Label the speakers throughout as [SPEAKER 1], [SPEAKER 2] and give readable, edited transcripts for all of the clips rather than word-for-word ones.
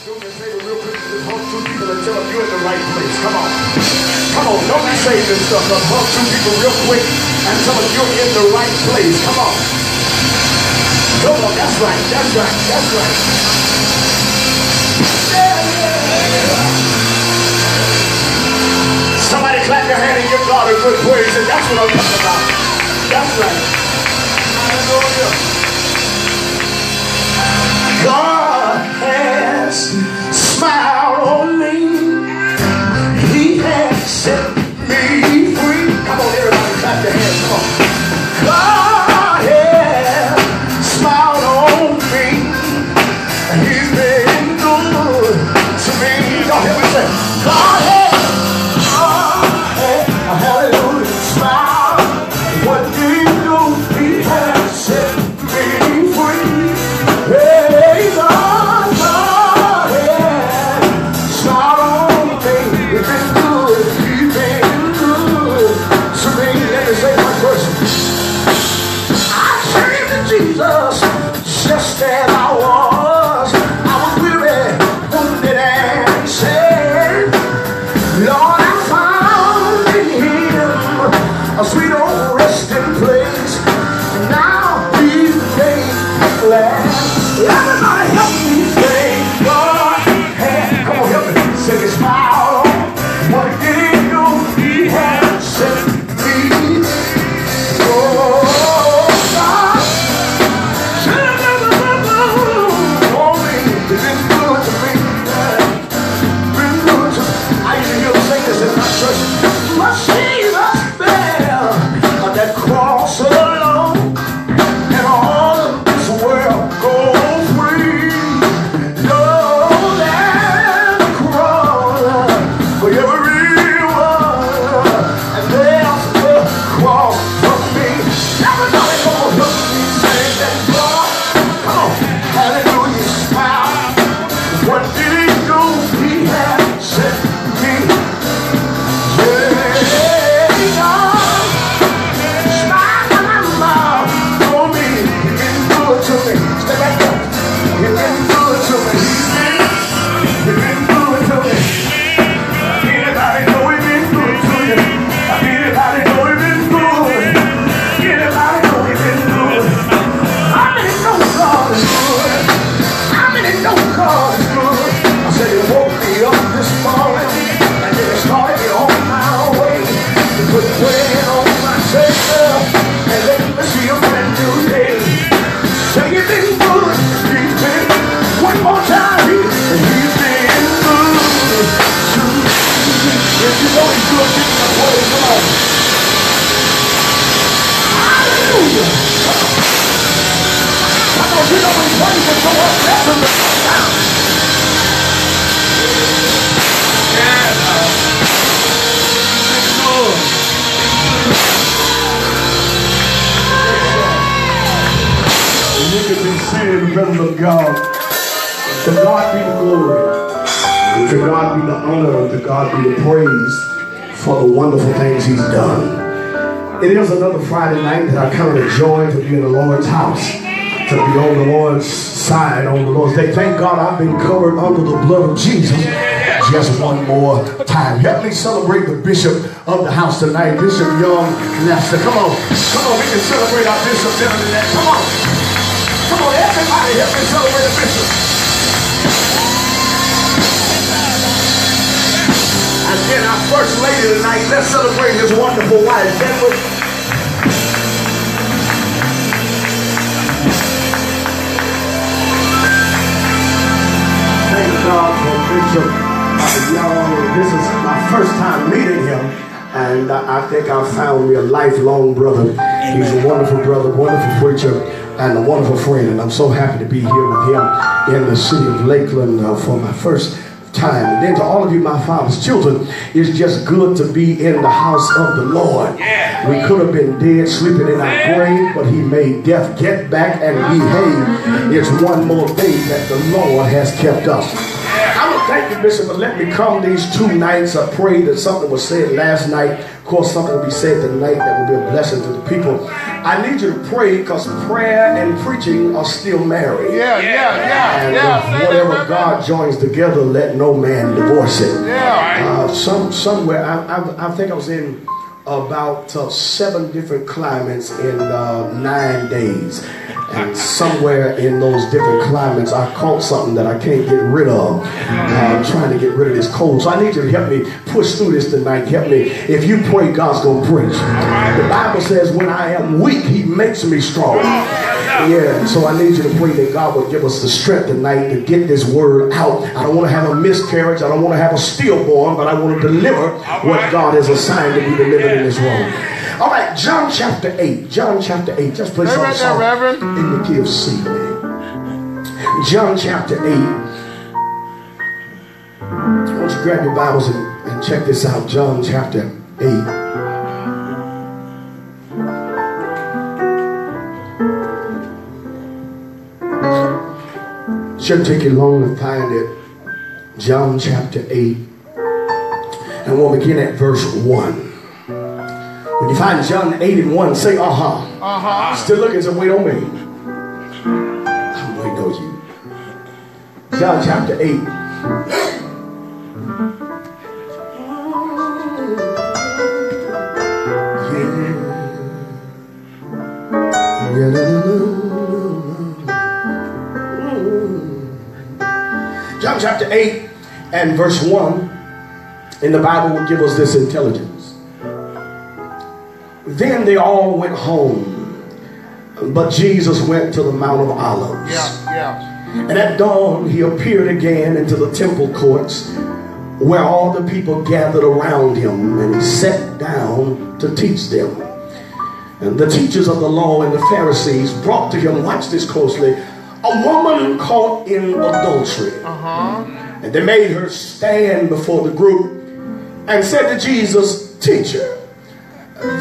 [SPEAKER 1] Do me a favor real quick. Just hug two people and tell them you're in the right place. Come on. Come on. Don't be saying this stuff. But hug two people real quick and tell them you're in the right place. Come on. Come on. That's right. That's right. That's right. Somebody clap your hand and give God a good praise. And that's what I'm talking about. That's right. Hallelujah. God has smiled on me. He has set me free. Come on, everybody, clap your hands. Come on. God has smiled on me. He's been good to me. Y'all hear me say, God has, hallelujah, smiled. What did he do? He has set me free. Hey, God, God has smiled on me. He's been good. He's been good to me. Let me say one person. I came to Jesus just as I was. I was weary, wounded, and sad. Lord, I found in Him a sweet old resting place. And now He's made me glad. Everybody help me say, God has, come on, help me, say a smile. What did He do? He has set me. Oh, God, oh, me, it's been good to me. Been good to me. I used to hear them sing this in my church. But Jesus fell on that cross alone, and all of this world goes free. Know that the cross for everyone, and there's the cross for me. Everybody gonna help me say that God, come on, hallelujah, smile. What did He do? He has set me. Yeah, God, smile for me. He's been good to me. Stay back there. He's been good to me. He's been good to me. Anybody know He's been good to you? Anybody know He's been good? Anybody know He's been good? How many know God is good? How many know God is good? I said He woke me up this morning, and then He started me on my way. He put bread on my table and let me see a brand new day. Say He's been good. He's been one more time. He's been good to me. If you know He's good, give Him a praise. Come on. Hallelujah. Come on, you know He's praising so much. That's Him down. Yeah. He's good. You can be seated in the presence of God. To God be the glory. To God be the honor. To God be the praise for the wonderful things He's done. It is another Friday night that I count it a joy to be in the Lord's house, to be on the Lord's side, on the Lord's day. Thank God I've been covered under the blood of Jesus. Just one more time. Help me celebrate the bishop of the house tonight, Bishop Young Lester. Come on, we can celebrate our bishop better than that. Come on, everybody, help me celebrate the bishop. And then our first lady tonight, let's celebrate his wonderful wife, Edward. Thank God for Bishop Young. This is my first time meeting him, and I think I found me a lifelong brother. He's a wonderful brother, wonderful preacher, and a wonderful friend, and I'm so happy to be here with him in the city of Lakeland for my first time. And then to all of you, my father's children, it's just good to be in the house of the Lord. We could have been dead, sleeping in our grave, but He made death get back and behave. It's one more day that the Lord has kept us. I would thank you, Bishop, for letting me come these 2 nights. I pray that something was said last night course, something will be said tonight that will be a blessing to the people. I need you to pray because prayer and preaching are still married. And whatever God joins together, let no man divorce it. Somewhere, I think I was in about 7 different climates in 9 days. And somewhere in those different climates, I caught something that I can't get rid of. I'm trying to get rid of this cold. So I need you to help me push through this tonight. Help me. If you pray, God's going to preach. The Bible says when I am weak, he makes me strong. Yeah, so I need you to pray that God will give us the strength tonight to get this word out. I don't want to have a miscarriage. I don't want to have a stillborn, but I want to deliver what God has assigned to be delivered in this room. All right, John chapter 8. John chapter 8. Just play some song in the key of C. John chapter 8. I want you to grab your Bibles and check this out. John chapter 8. Shouldn't take you long to find it. John chapter 8. And we'll begin at verse 1. When you find John 8 and 1, say, Still looking, so wait on me. I'm waiting on you. John chapter 8. John chapter 8 and verse 1 in the Bible will give us this intelligence. Then they all went home, but Jesus went to the Mount of Olives. And at dawn he appeared again into the temple courts where all the people gathered around him, and he sat down to teach them. And the teachers of the law and the Pharisees brought to him, watch this closely, a woman caught in adultery. And they made her stand before the group and said to Jesus, Teacher,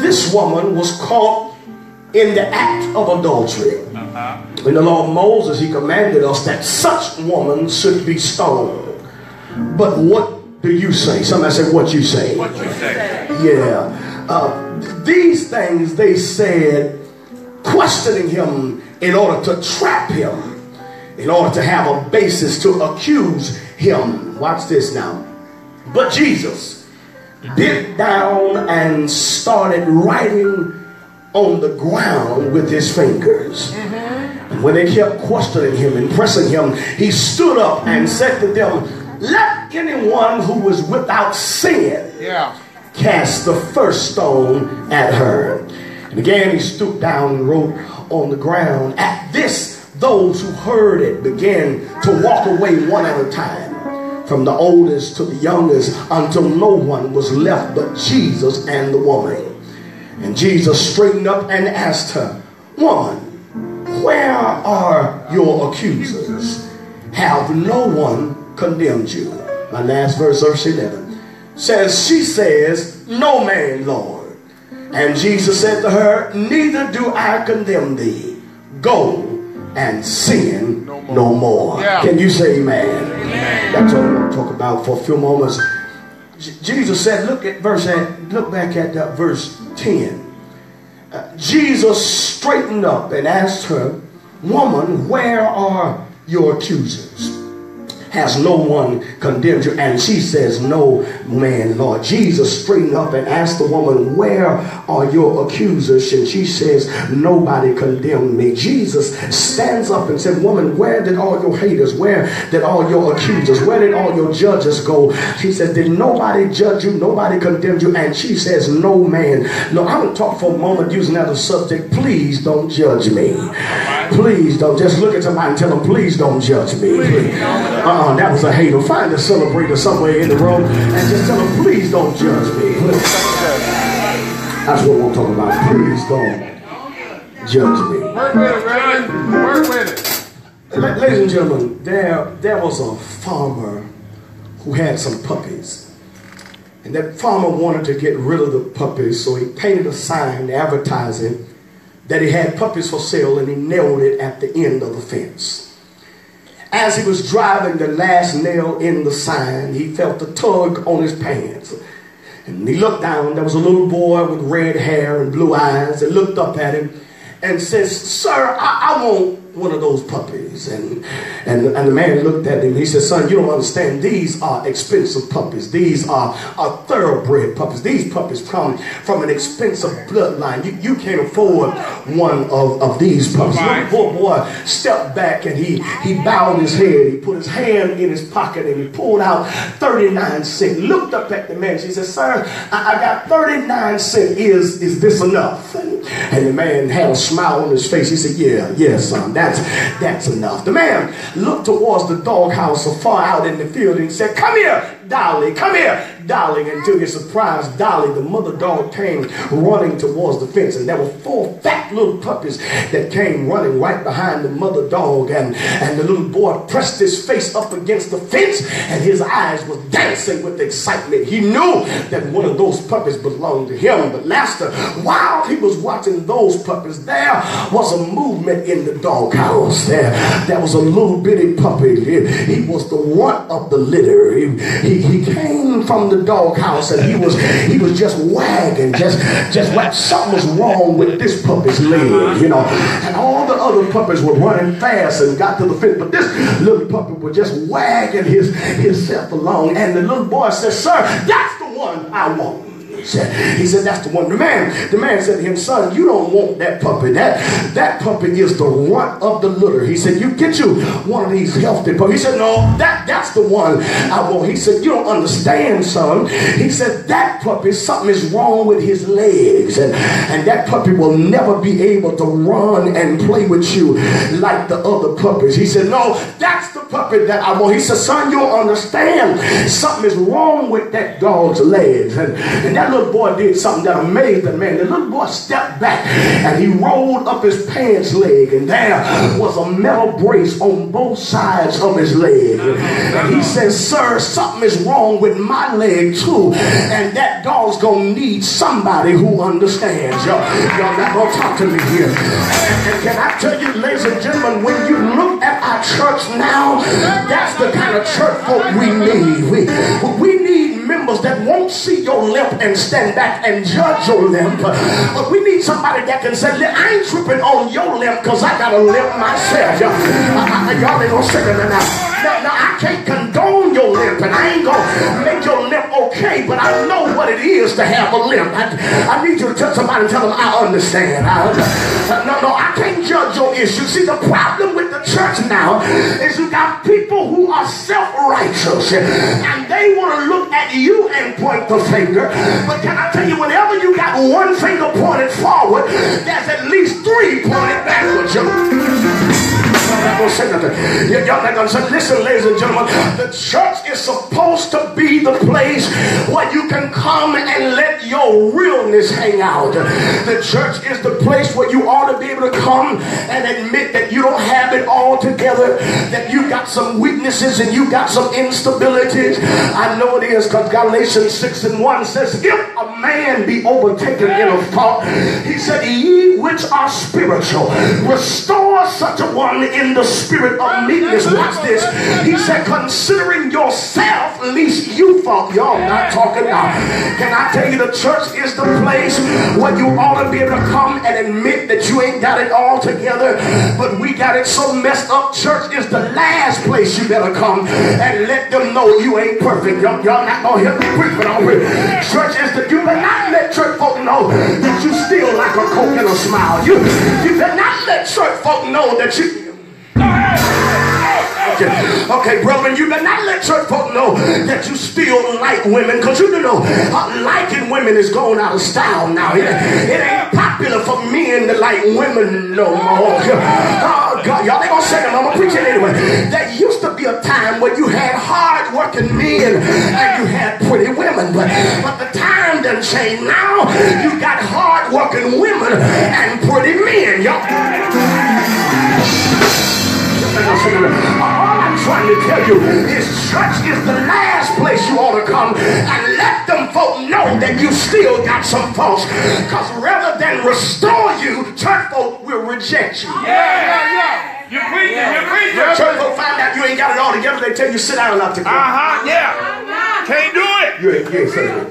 [SPEAKER 1] this woman was caught in the act of adultery. In the law of Moses, he commanded us that such woman should be stoned. But what do you say? Somebody say, what you say? What you say? Yeah. These things they said, questioning him in order to trap him, in order to have a basis to accuse him. Watch this now. But Jesus bent down and started writing on the ground with his fingers. And when they kept questioning him and pressing him, he stood up and said to them, let anyone who was without sin cast the first stone at her. And again he stooped down and wrote on the ground. At this, those who heard it began to walk away one at a time, from the oldest to the youngest, until no one was left but Jesus and the woman. And Jesus straightened up and asked her, Woman, where are your accusers? Have no one condemned you? My last verse, verse 11, says, she says, no man, Lord. And Jesus said to her, neither do I condemn thee. Go and sin no more. Can you say amen? That's what I want to talk about for a few moments. Jesus said, look back at that verse 10. Jesus straightened up and asked her, woman, where are your accusers? Has no one condemned you? And she says, no man, Lord. Jesus straightened up and asked the woman, where are your accusers? And she says, nobody condemned me. Jesus stands up and said, woman, where did all your haters, where did all your accusers, where did all your judges go? She said, did nobody judge you? Nobody condemned you? And she says, no man. No, I'm going to talk for a moment using that as a subject. Please don't judge me. Please don't. Just look at somebody and tell them, please don't judge me. That was a hater. Find a celebrator somewhere in the room and just tell them, please don't judge me. That's what we're talking about. Please don't judge me.
[SPEAKER 2] Work with it, Reverend. Work with it.
[SPEAKER 1] Ladies and gentlemen, there was a farmer who had some puppies. And that farmer wanted to get rid of the puppies, so he painted a sign advertising that he had puppies for sale, and he nailed it at the end of the fence. As he was driving the last nail in the sign, he felt a tug on his pants. And he looked down. There was a little boy with red hair and blue eyes and looked up at him and says, "Sir, I want one of those puppies." And the man looked at him. He said, "Son, you don't understand. These are expensive puppies. These are thoroughbred puppies. These puppies come from an expensive bloodline. You can't afford one of these puppies." The poor boy stepped back and he bowed his head. He put his hand in his pocket and he pulled out 39 cents. Looked up at the man. He said, "Sir, I got 39 cents. Is this enough?" And the man had a smile on his face. He said, "Yeah, son, that's enough." The man looked towards the doghouse far out in the field and said, "Come here, Dolly, come here, Dolly." And to his surprise, Dolly, the mother dog, came running towards the fence, and there were 4 fat little puppies that came running right behind the mother dog, and the little boy pressed his face up against the fence, and his eyes were dancing with excitement. He knew that one of those puppies belonged to him. But Master, while he was watching those puppies, there was a movement in the doghouse. There was a little bitty puppy. He was the runt of the litter. He came from the doghouse and he was just wagging, just like something was wrong with this puppy's leg, you know. And all the other puppies were running fast and got to the fence, but this little puppy was just wagging himself along. And the little boy said, "Sir, that's the one I want." He said, "That's the one." The man said to him, "Son, you don't want that puppy. That puppy is the runt of the litter." He said, "You get you one of these healthy puppies." He said, "No, that's the one I want." He said, "You don't understand, son." He said, "That puppy, something is wrong with his legs, and that puppy will never be able to run and play with you like the other puppies." He said, "No, that's the puppy that I want." He said, "Son, you don't understand. Something is wrong with that dog's legs." And that little boy did something that amazed the man. The little boy stepped back and he rolled up his pants leg, and there was a metal brace on both sides of his leg. And he said, "Sir, something is wrong with my leg too, and that dog's gonna need somebody who understands." Y'all not gonna talk to me here. And can I tell you, ladies and gentlemen, when you look at our church now, that's the kind of church folk we need. We need members that won't see your limp and stand back and judge your limp. But we need somebody that can say, "I ain't tripping on your limp because I got a limp myself." Y'all ain't gonna say that now. Now, I can't condone your limp, and I ain't gonna make your limp okay, but I know what it is to have a limp. I need you to tell somebody and tell them, "I understand." No, I can't judge your issue. See, the problem with the church now is you got people who are self-righteous, and they want to look at you and point the finger. But can I tell you, whenever you got one finger pointed forward, there's at least 3 pointed backwards. Y'all not gonna say nothing. Y'all not gonna say, listen, ladies and gentlemen, the church is supposed to be the place where you can come and let your realness hang out. The church is the place where you ought to be able to come and admit that you don't have it all together, that you got some weaknesses and you got some instabilities. I know it is, because Galatians 6:1 says, "If a man be overtaken in a fault," he said, "Ye which are spiritual, restore such a one in the spirit of meekness." Watch this. He said, "Considering yourself, lest you fall." Y'all not talking now. Can I tell you, the church is the place where you ought to be able to come and admit that you ain't got it all together, but we got it so messed up. Church is the last place you better come and let them know you ain't perfect. Y'all not gonna hear me preach, but I'm with. Church is the, you better not let church folk know that you still like a Coke and a smile. You better not let church folk know that you. Okay, brethren, you better not let church folk know that you still like women, because you know liking women is going out of style now. It ain't popular for men to like women no more. Oh God, y'all ain't gonna say them. I'm gonna preach it anyway. There used to be a time when you had hard-working men and you had pretty women, but the time done changed. Now you got hard-working women and pretty men. Y'all. All I'm trying to tell you is church is the last place you ought to come and let them folk know that you still got some faults. Because rather than restore you, church folk will reject you.
[SPEAKER 2] Yeah. You preaching.
[SPEAKER 1] Church folk find out you ain't got it all together. They tell you sit down out together.
[SPEAKER 2] Yeah. Can't do it.
[SPEAKER 1] You ain't saying it.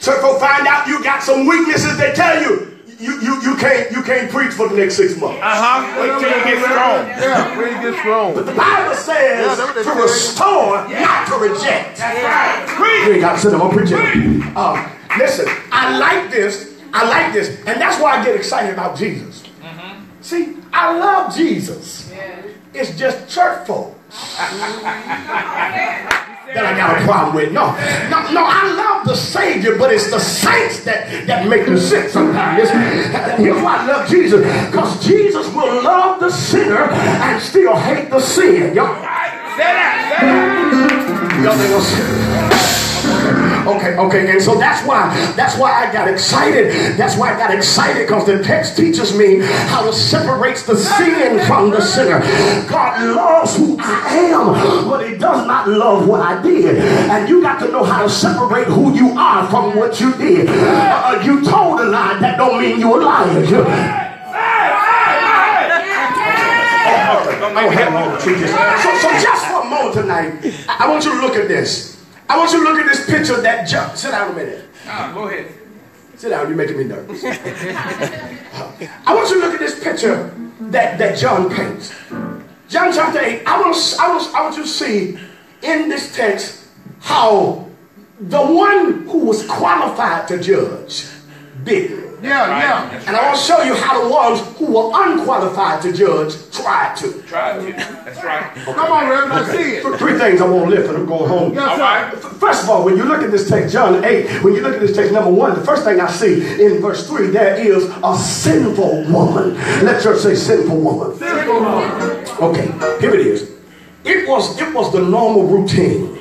[SPEAKER 1] Church folk find out you got some weaknesses. They tell you you can't preach for the next 6 months.
[SPEAKER 2] Wait till you get strong.
[SPEAKER 3] Yeah, when you get strong.
[SPEAKER 1] But the Bible says to restore, not to reject.
[SPEAKER 2] That's right. Preach.
[SPEAKER 1] You ain't got to sit there, I'm preaching. Listen, I like this, and that's why I get excited about Jesus. See, I love Jesus. It's just church folk that I got a problem with. No, I love the Savior, but it's the saints that make me sick sometimes. Here's why I love Jesus, because Jesus will love the sinner and still hate the sin. Y'all,
[SPEAKER 2] Say that.
[SPEAKER 1] y'all ain't gonna say. Okay, and so that's why I got excited. That's why I got excited, because the text teaches me how it separates the sin from the sinner. God loves who I am, but he does not love what I did. And you got to know how to separate who you are from what you did. You told a lie, that don't mean you're a liar. So just for a moment tonight, I want you to look at this. I want you to look at this picture that John. Sit down a minute.
[SPEAKER 2] Go ahead.
[SPEAKER 1] Sit down, you're making me nervous. I want you to look at this picture that John paints. John chapter 8. I want you to see in this text how the one who was qualified to judge didn't.
[SPEAKER 3] Yeah.
[SPEAKER 1] And I want to show you how the ones who were unqualified to judge tried to.
[SPEAKER 2] That's right.
[SPEAKER 1] Okay.
[SPEAKER 3] Come on, Reverend, let's see it.
[SPEAKER 1] Three things I want to lift and I'm going home.
[SPEAKER 3] Yes, sir.
[SPEAKER 2] All right.
[SPEAKER 1] First of all, when you look at this text, John 8, when you look at this text, number 1, the first thing I see in verse 3, there is a sinful woman. Let church say sinful woman.
[SPEAKER 3] Sinful woman.
[SPEAKER 1] Okay, here it is. It was the normal routine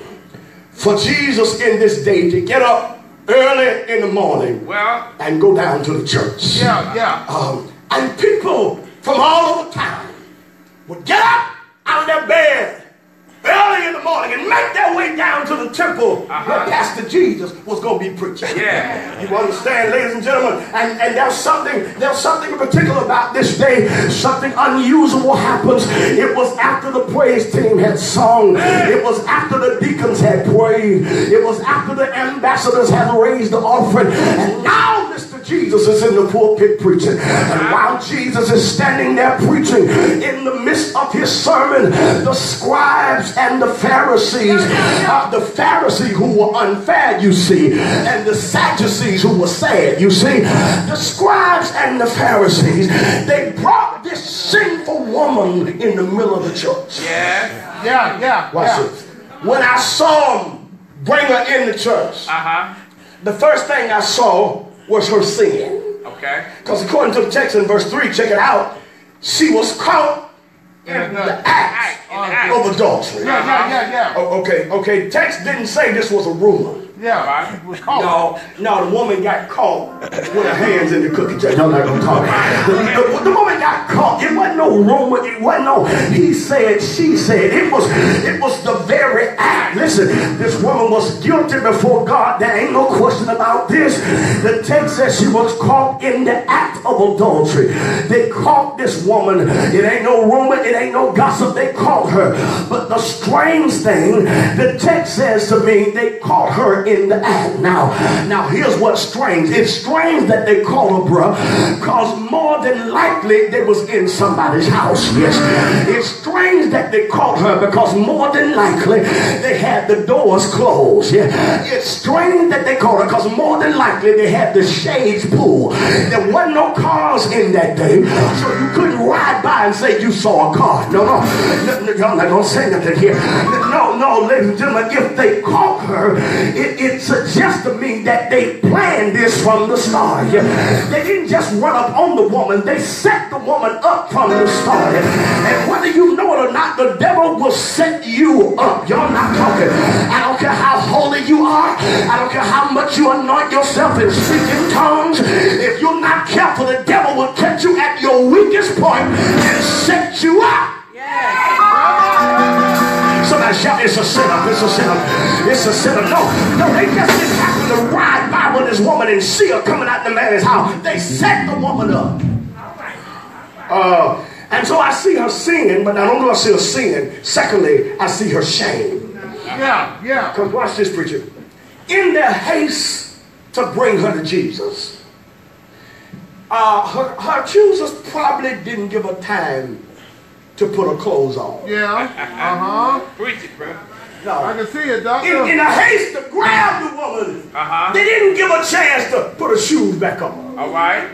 [SPEAKER 1] for Jesus in this day to get up early in the morning and go down to the church.
[SPEAKER 3] Yeah.
[SPEAKER 1] And people from all over town would get up out of their bed early in the morning and make their way down to the temple where Pastor Jesus was going to be preaching.
[SPEAKER 2] Yeah.
[SPEAKER 1] You understand, ladies and gentlemen? And there's something in particular about this day. Something unusual happens. It was after the praise team had sung. It was after the deacons had prayed. It was after the ambassadors had raised the offering. And now Mr. Jesus is in the pulpit preaching. And while Jesus is standing there preaching, in the midst of his sermon, the scribes and the Pharisees who were unfair, you see, and the Sadducees who were sad, you see, the scribes and the Pharisees, they brought this sinful woman in the middle of the church.
[SPEAKER 3] Yeah.
[SPEAKER 1] Watch this. When I saw them bring her in the church, the first thing I saw was her sin.
[SPEAKER 2] Okay.
[SPEAKER 1] Because according to the text in verse 3, check it out, she was caught in the act of adultery.
[SPEAKER 3] Yeah.
[SPEAKER 1] Okay. Text didn't say this was a rumor.
[SPEAKER 3] Yeah. It was caught.
[SPEAKER 1] No, the woman got caught with her hands in the cookie jar. Y'all not gonna talk. The woman got caught. It wasn't no rumor. It wasn't no he said, she said. It was the very act. Listen, this woman was guilty before God. There ain't no question about this. The text says she was caught in the act of adultery. They caught this woman. It ain't no rumor. It ain't no gossip. They caught her. But the strange thing, the text says to me, they caught her in the act. Now here's what's strange. It's strange that they caught her, bruh, because more than likely they was in somebody's house. Yes. It's strange that they caught her because more than likely they had the doors closed. Yeah. It's strange that they caught her because more than likely they had the shades pulled. There wasn't no cars in that day, so you couldn't ride by and say you saw a car. No, y'all not gonna say nothing here. No, ladies and gentlemen, if they caught her, it suggests to me that they planned this from the start. They didn't just run up on the woman, they set the woman up from the start. And whether you know it or not, the devil will set you up. Y'all not talking. I don't care how holy you are. I don't care how much you anoint yourself and speak in tongues. If you're not careful, the devil will catch you at your weakest point and set you up. Somebody shout, it's a setup, it's a setup, it's a setup. No, they just didn't happen to ride by with this woman and see her coming out the man's house. They set the woman up. And so I see her singing, but I don't know if I see her singing. Secondly, I see her shame.
[SPEAKER 3] Yeah.
[SPEAKER 1] Because watch this, preacher. In their haste to bring her to Jesus. Her accusers probably didn't give her time to put her clothes on.
[SPEAKER 3] Yeah.
[SPEAKER 2] Preach it, bro.
[SPEAKER 1] No.
[SPEAKER 3] I can see it, doctor.
[SPEAKER 1] In a haste to grab the woman, they didn't give her a chance to put her shoes back on.
[SPEAKER 2] All right.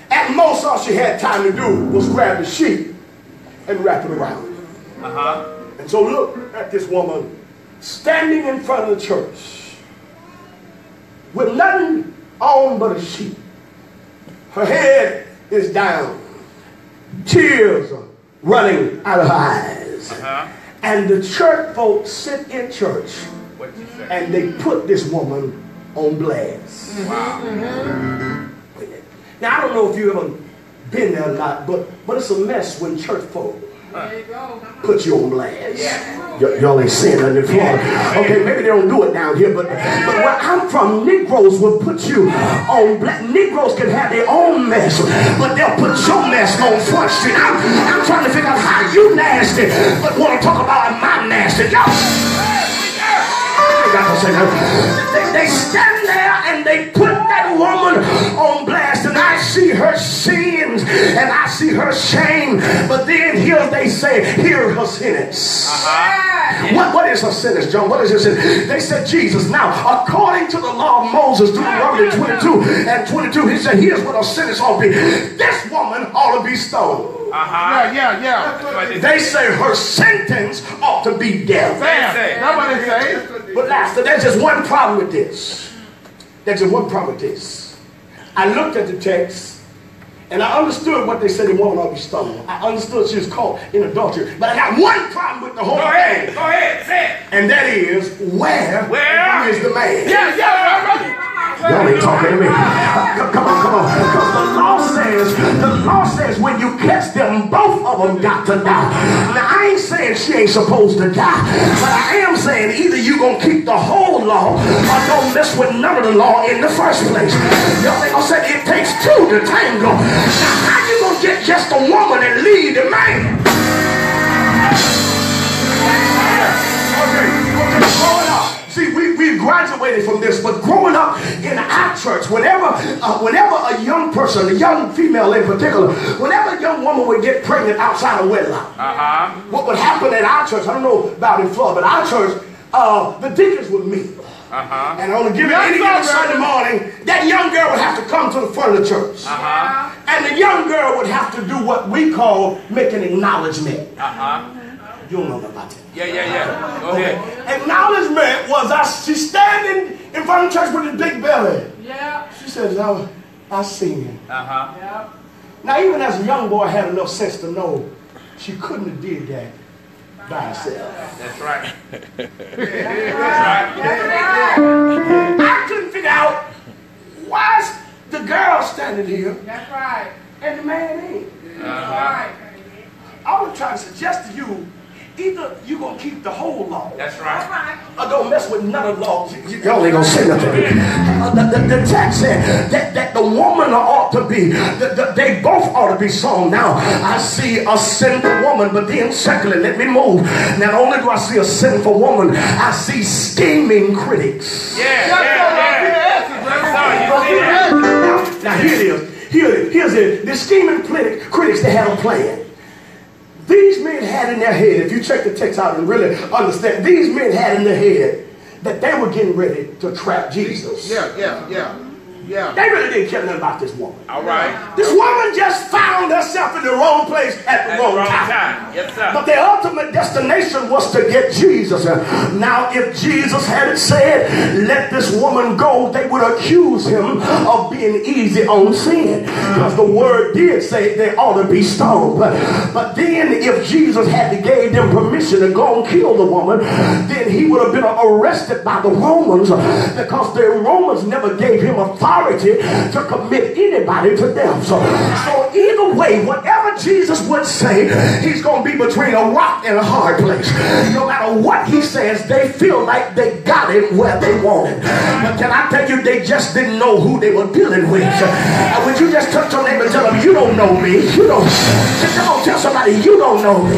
[SPEAKER 1] At most, all she had time to do was grab the sheet and wrap it around. And so look at this woman standing in front of the church with nothing on but a sheet. Her head is down. Tears are running out of her eyes. And the church folks sit in church and they put this woman on blast.
[SPEAKER 2] Wow.
[SPEAKER 1] Now, I don't know if you've ever been there or not, but it's a mess when church folk put you on blast. Y'all ain't saying nothing in Florida. Okay, maybe they don't do it down here, but where I'm from, Negroes will put you on blast. Negroes can have their own mess, but they'll put your mess on Front Street. I'm trying to figure out how you nasty, but want to talk about my nasty. Y'all, they stand there and they put that woman on blast, and I see her sins and I see her shame, but then here they say, here her sentence. What is her sentence, John? What is her sentence? They said, Jesus. Now, according to the law of Moses, Deuteronomy 22 and 22, he said, here's what her sentence ought to be. This woman ought to be stoned.
[SPEAKER 3] Yeah.
[SPEAKER 1] They say her sentence ought to be death.
[SPEAKER 3] That's what they say.
[SPEAKER 1] But Master, there's just one problem with this. There's just one problem with this. I looked at the text and I understood what they said the woman ought to be stoned. I understood she was caught in adultery. But I got one problem with the whole thing.
[SPEAKER 2] Go ahead, say it.
[SPEAKER 1] And that is, where is the man? Y'all ain't talking to me. Come on. Because the law says when you catch them, both of them got to die. Now, I ain't saying she ain't supposed to die, but I am saying either you gonna keep the whole law or don't mess with none of the law in the first place. Y'all ain't gonna say it takes two to tango. Now, how you gonna get just a woman and leave the man? Okay, growing up. See, we graduated from this, but growing up in our church, whenever a young person, a young female in particular, whenever a young woman would get pregnant outside of wedlock, what would happen at our church, I don't know about in Florida, but our church, the deacons would meet. And on a given Sunday morning, that young girl would have to come to the front of the church. And the young girl would have to do what we call make an acknowledgement. You don't know nothing about that.
[SPEAKER 2] Yeah. Go ahead.
[SPEAKER 1] Acknowledgement was she's standing in front of the church with a big belly. Yeah. She says, I seen him. Yeah. Now, even as a young boy, I had enough sense to know she couldn't have did that by herself.
[SPEAKER 2] That's right.
[SPEAKER 1] I couldn't figure out why's the girl standing here.
[SPEAKER 4] That's right.
[SPEAKER 1] And the man ain't.
[SPEAKER 4] That's right.
[SPEAKER 1] I was trying to suggest to you, either you're going to keep the whole law.
[SPEAKER 2] That's right.
[SPEAKER 1] Or don't mess with none of the laws. Y'all ain't going to say nothing. The text said that the woman ought to be, they both ought to be sown. Now, I see a sinful woman, but then secondly, let me move. Not only do I see a sinful woman, I see scheming critics. Now here it is. Here's it. The scheming critics, they had a plan. These men had in their head, if you check the text out and really understand, these men had in their head that they were getting ready to trap Jesus.
[SPEAKER 3] Yeah.
[SPEAKER 1] They really didn't care nothing about this woman.
[SPEAKER 2] All right.
[SPEAKER 1] This woman just found herself in the wrong place at the wrong time.
[SPEAKER 2] Yes, sir.
[SPEAKER 1] But their ultimate destination was to get Jesus. Now, if Jesus had said, let this woman go, they would accuse him of being easy on sin. Because the word did say they ought to be stoned. But then if Jesus had gave them permission to go and kill the woman, then he would have been arrested by the Romans, because the Romans never gave him authority to commit anybody to death. So either way, whatever Jesus would say, he's going to be between a rock and a hard place. No matter what he says, they feel like they got him where they want him. But can I tell you, they just didn't know who they were dealing with. And when you just touch your neighbor and tell them, you don't know me. You don't. Come on, tell somebody, you don't know me.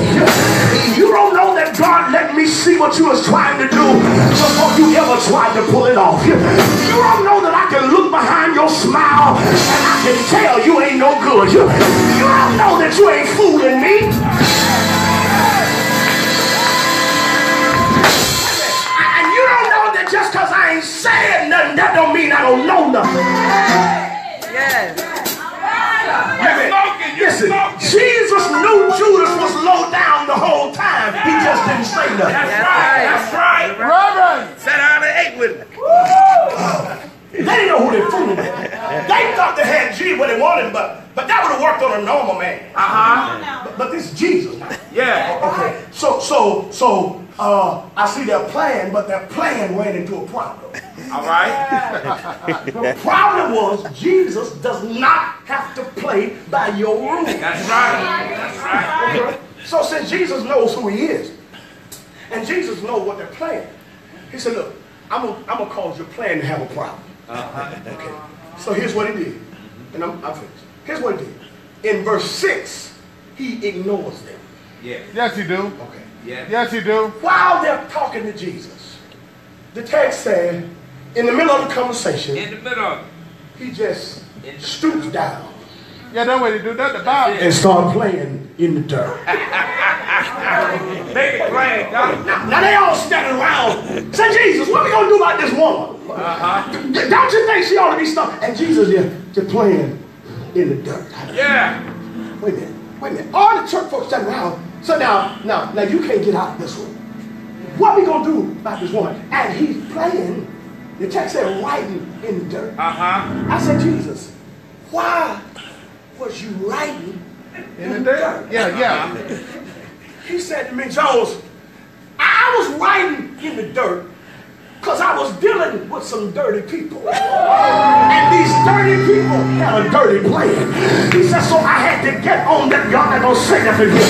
[SPEAKER 1] You don't know that said, God, let me see what you was trying to do before you ever tried to pull it off. You don't know that I can look behind your smile and I can tell you ain't no good. You don't know that you ain't fooling me. And you don't know that just because I ain't saying nothing, that don't mean I don't know nothing.
[SPEAKER 4] Yes.
[SPEAKER 1] Listen, Jesus knew Judas was low down the whole time. He just didn't say nothing.
[SPEAKER 2] That's right.
[SPEAKER 3] Reverend.
[SPEAKER 2] Sat down and ate with him.
[SPEAKER 1] They didn't know who they fooling with. They thought they had Jesus what they wanted, but that would have worked on a normal man. But this is Jesus now.
[SPEAKER 2] Yeah.
[SPEAKER 1] Okay. So I see their plan, but their plan ran into a problem.
[SPEAKER 2] All right.
[SPEAKER 1] The problem was Jesus does not have to play by your rules.
[SPEAKER 2] That's right. That's right.
[SPEAKER 1] Okay? So since Jesus knows who he is, and Jesus knows what they're playing, he said, look, I'm gonna cause your plan to have a problem. Okay. So here's what he did. And I'm finished. Here's what he did. In verse 6, he ignores them.
[SPEAKER 2] Yeah.
[SPEAKER 3] Yes, you do.
[SPEAKER 1] Okay.
[SPEAKER 2] Yeah.
[SPEAKER 3] Yes, you do.
[SPEAKER 1] While they're talking to Jesus, the text said, in the middle of the conversation,
[SPEAKER 2] In the middle.
[SPEAKER 1] he just stoops down
[SPEAKER 3] Yeah, that way they do that. The Bible.
[SPEAKER 1] and starts playing in the dirt.
[SPEAKER 2] Make it plain, Doc.
[SPEAKER 1] Now they all standing around. Say, Jesus, what are we going to do about this woman? Don't you think she ought to be stopped? And Jesus just playing in the dirt.
[SPEAKER 2] Yeah.
[SPEAKER 1] Wait a minute. All the church folks standing around. So now you can't get out of this one. What are we going to do about this woman? And he's playing, the text said, writing in the dirt. I said, Jesus, why was you writing
[SPEAKER 3] In the dirt. Yeah.
[SPEAKER 1] He said to me, Jones, I was writing in the dirt because I was dealing with some dirty people. And these dirty people had a dirty plan. He said, so I had to get on them. Y'all not going to say nothing here.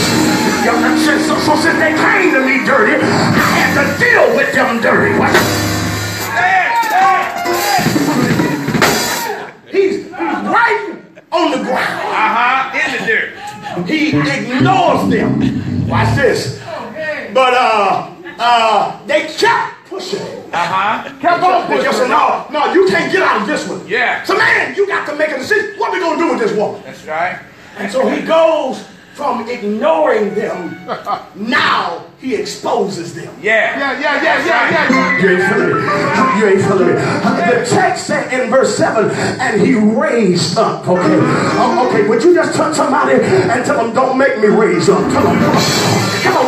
[SPEAKER 1] So since they came to me dirty, I had to deal with them dirty. What? He's writing on the ground.
[SPEAKER 2] In the dirt.
[SPEAKER 1] He ignores them. Watch this. But they kept pushing.
[SPEAKER 3] Kept on
[SPEAKER 1] They just said, no, you can't get out of this one.
[SPEAKER 2] Yeah.
[SPEAKER 1] So man, you got to make a decision. What are we gonna do with this woman?
[SPEAKER 2] That's right.
[SPEAKER 1] And so he goes from ignoring them. Now he exposes them.
[SPEAKER 2] Yeah.
[SPEAKER 3] Yeah.
[SPEAKER 1] You ain't feeling it. You ain't feeling it. The text said in verse 7, and he raised up. Okay, would you just touch somebody and tell them, don't make me raise up? Come on,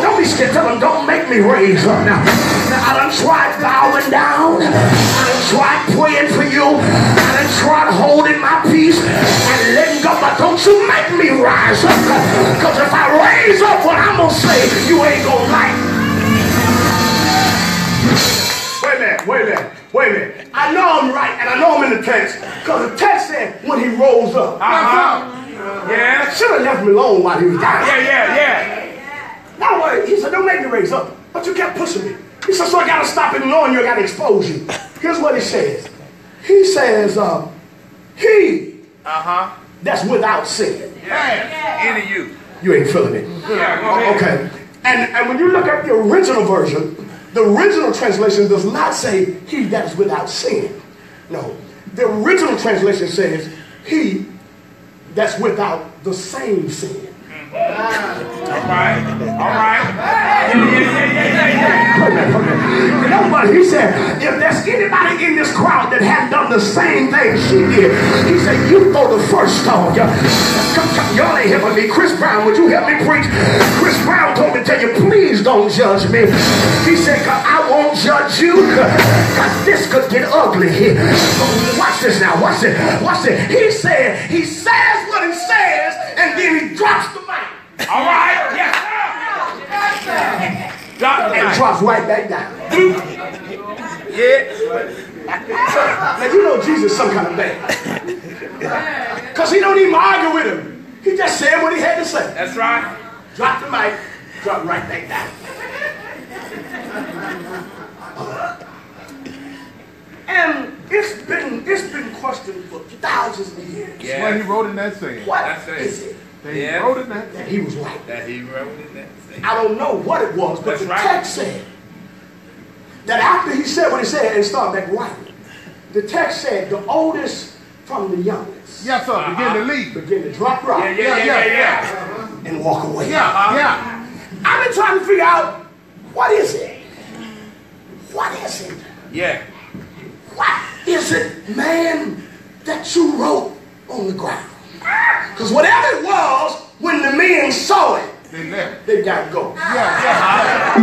[SPEAKER 1] don't be scared. Tell them, don't make me raise up. Now I done tried bowing down. I done tried praying for you. I done tried holding my peace and letting go. But don't you make me rise up. Because if I raise up, what I'm going to say, you ain't going to like. Wait a minute. I know I'm right, and I know I'm in the text. Because the text said when he rose up.
[SPEAKER 2] Yeah.
[SPEAKER 1] Should have left me alone while he was dying.
[SPEAKER 2] Yeah.
[SPEAKER 1] No way. He said, don't make me raise up. But you kept pushing me. He said, so I got to stop ignoring you. I got to expose you. Here's what he says. He says, he that's without sin.
[SPEAKER 2] Yeah. Into you.
[SPEAKER 1] You ain't feeling it.
[SPEAKER 2] Yeah, go ahead.
[SPEAKER 1] Okay. And when you look at the original version, the original translation does not say he that is without sin. No. The original translation says he that's without the same sin.
[SPEAKER 2] All right. Yeah.
[SPEAKER 1] You know what? He said, if there's anybody in this crowd that has done the same thing she did, he said, you throw the first stone. Y'all ain't helping me. Chris Brown, would you help me preach? Chris Brown told me to tell you, please don't judge me. He said, I won't judge you, because this could get ugly here. Watch this now. Watch it. He said, he says what he says, and then he drops the mic.
[SPEAKER 2] All right. Yes. Drop
[SPEAKER 1] And drops right back down.
[SPEAKER 2] Yeah.
[SPEAKER 1] Now you know Jesus some kind of man. Because he don't even argue with him. He just said what he had to say.
[SPEAKER 2] That's right.
[SPEAKER 1] Drop the mic, drop right back down. And it's been questioned for thousands of years.
[SPEAKER 2] Yeah.
[SPEAKER 3] What he wrote in that saying.
[SPEAKER 1] What
[SPEAKER 2] That's it.
[SPEAKER 1] is it
[SPEAKER 2] Yeah.
[SPEAKER 3] Wrote it there.
[SPEAKER 1] that he was right.
[SPEAKER 2] That he wrote it there.
[SPEAKER 1] I don't know what it was, but
[SPEAKER 2] That's
[SPEAKER 1] the
[SPEAKER 2] right.
[SPEAKER 1] text said that after he said what he said and started back writing, the text said the oldest from the youngest
[SPEAKER 3] Yes, sir. Begin to leave.
[SPEAKER 1] begin to drop rock
[SPEAKER 2] Yeah.
[SPEAKER 1] and walk away.
[SPEAKER 3] Yeah.
[SPEAKER 1] I've been trying to figure out, what is it? What is it?
[SPEAKER 2] Yeah.
[SPEAKER 1] What is it, man, that you wrote on the ground? Because whatever it was, when the men saw it,
[SPEAKER 3] They left.
[SPEAKER 1] they got to go.
[SPEAKER 3] Yeah.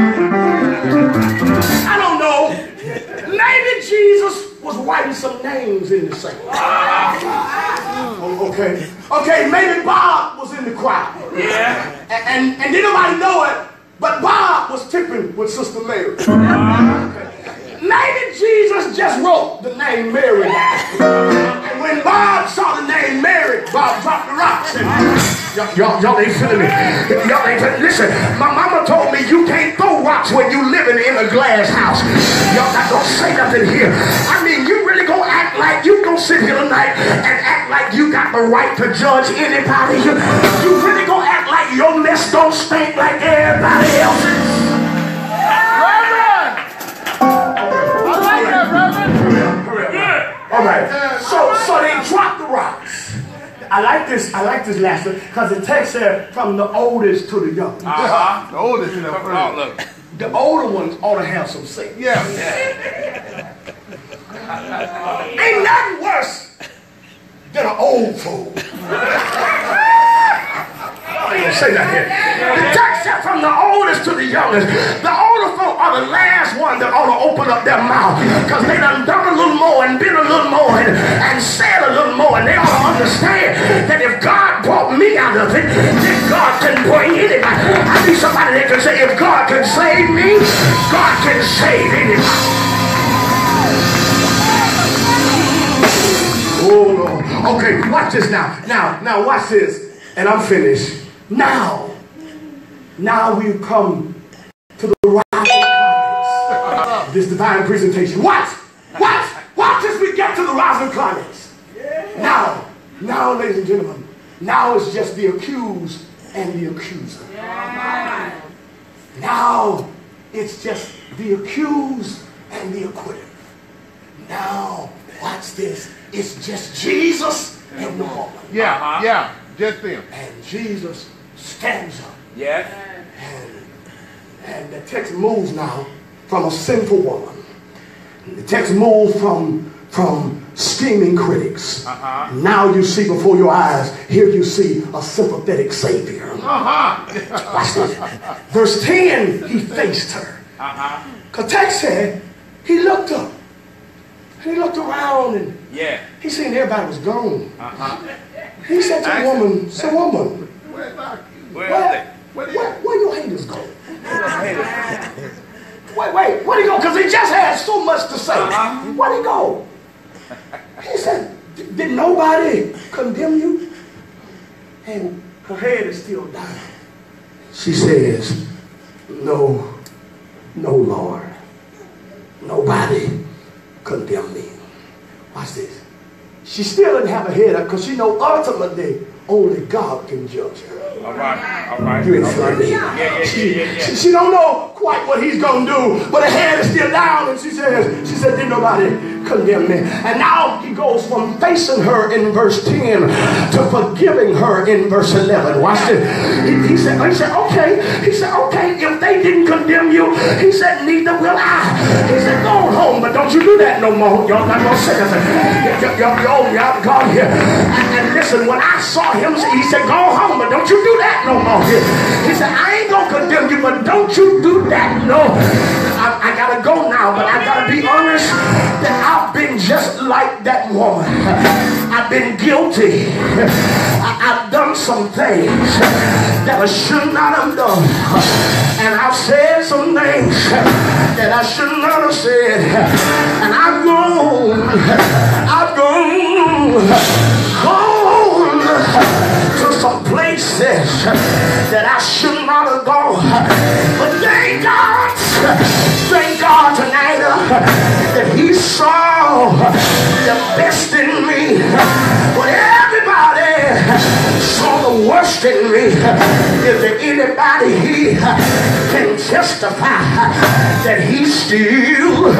[SPEAKER 1] I don't know. Maybe Jesus was writing some names in the sand. Oh, okay. Okay, maybe Bob was in the crowd.
[SPEAKER 2] Yeah.
[SPEAKER 1] And didn't nobody know it, but Bob was tipping with Sister Mary. Maybe Jesus just wrote the name Mary down. And when Bob saw the name Mary, Bob dropped the rocks. And y'all ain't feeling it. Y'all ain't feeling it. Listen, my mama told me you can't throw rocks when you living in a glass house. Y'all not gonna say nothing here. I mean, you really gonna act like you gonna sit here tonight and act like you got the right to judge anybody. You really gonna act like your mess don't stink like everybody else's. All right. So they dropped the rocks. I like this last one because the text said from the oldest to the youngest.
[SPEAKER 3] The oldest in the front.
[SPEAKER 2] Look.
[SPEAKER 1] The older ones ought to have some sense.
[SPEAKER 3] Yeah.
[SPEAKER 1] Ain't nothing worse than an old fool. I ain't gonna say that here. The text said from the oldest to the youngest. The older folk are the last one that ought to open up their mouth because they done a little more and been a little more and said a little more, and they ought to understand that if God brought me out of it, then God can bring anybody. I need somebody that can say, if God can save me, God can save anybody. Oh Lord. Okay, watch this now. Now watch this. And I'm finished. Now we've come to the rising climax. This divine presentation. Watch as we get to the rising climax. Now, ladies and gentlemen, now it's just the accused and the accuser. Now it's just the accused and the acquitted. Now, watch this. It's just Jesus and the woman.
[SPEAKER 3] Yeah. Just them.
[SPEAKER 1] And Jesus stands up.
[SPEAKER 2] Yes.
[SPEAKER 1] And the text moves now from a sinful woman. The text moves from scheming critics. Now you see before your eyes, here you see a sympathetic Savior. Watch this. Verse 10, he faced her. Because text said, he looked up. And he looked around and he seen everybody was gone. He said to the woman, where your haters go? Wait, where'd he go? Because he just had so much to say. Where'd he go? He said, did nobody condemn you? And her head is still down. She says, no, Lord. Nobody condemn me. Watch this. She still didn't have her head up because she know ultimately only God can judge her.
[SPEAKER 2] All right.
[SPEAKER 1] You ain't funny. She don't know quite what he's gonna do, but her head is still down, and she said, did nobody condemn me? And now he goes from facing her in verse 10 to forgiving her in verse 11. Watch this. He said, okay. He said, okay, if they didn't condemn you, he said, neither will I. He said, go home, but don't you do that no more. Y'all not gonna say nothing. Y'all God here. And listen, when I saw him, he said, go home, but don't you do that no more. He said, I ain't gonna condemn you, but don't you do that no. I gotta go now, but I gotta be honest that I've been just like that woman. I've been guilty. I've done some things that I should not have done, and I've said some things that I should not have said, and I've gone to some places that I should not have gone. But thank God tonight that he saw the best in me. But everybody saw the worse than me. Is there anybody here can testify that he still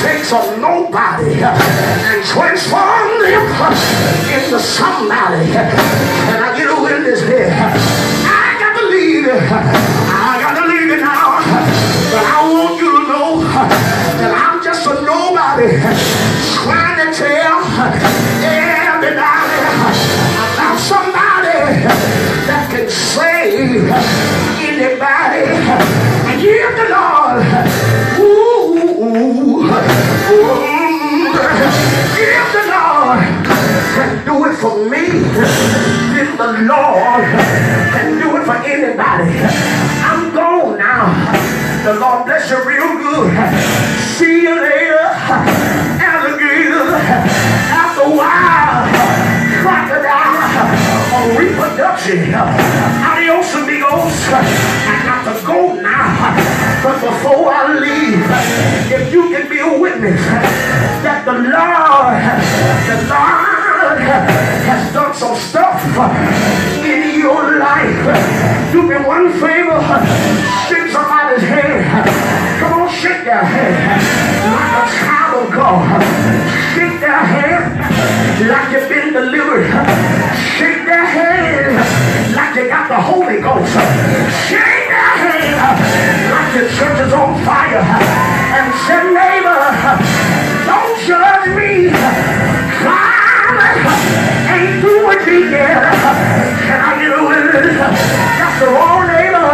[SPEAKER 1] takes a nobody and transforms him into somebody? Can I get a witness here? I got to leave it. I got to leave it now. But I want you to know that I'm just a nobody trying to tell everybody about somebody that can save anybody. And give the Lord, give the Lord can do it for me. Then the Lord can do it for anybody. I'm gone now. The Lord bless you real good. See you later, alligator. After a while, crocodile or reproduction. Adios, amigos. I got to go now. But before I leave, if you can be a witness that the Lord has done some stuff in your life. Do me one favor, shake somebody's hand. Come on, shake their hand like a child of God. Shake their hand like you've been delivered. Shake their hand like you got the Holy Ghost. Shake their hand like your church is on fire. And say, neighbor, don't judge me. Ain't doing me yet. Can I get a witness? That's the wrong neighbor.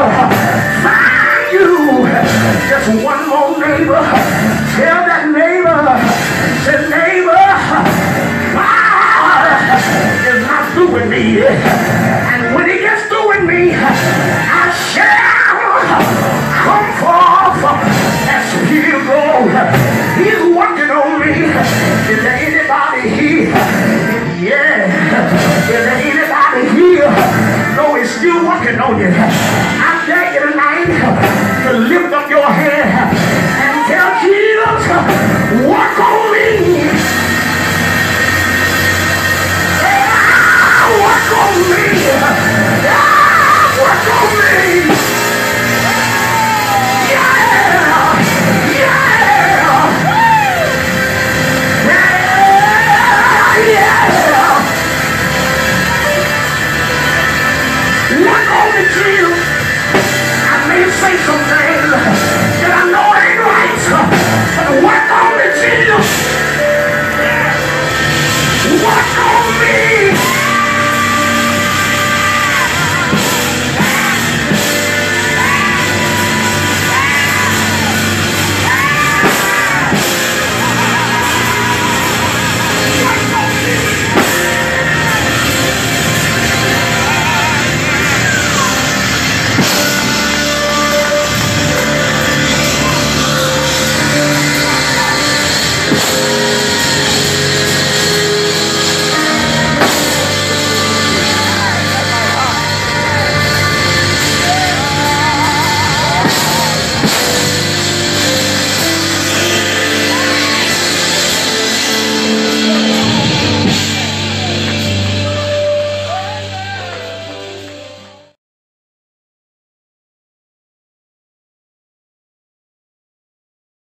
[SPEAKER 1] Find you just one more neighbor. Tell that neighbor, say, neighbor, God is not through with me. And when he gets through with me, I shall come forth as pure gold. He's working on me. Is there anybody here? Yeah. Is there anybody here? No, he's still working on you.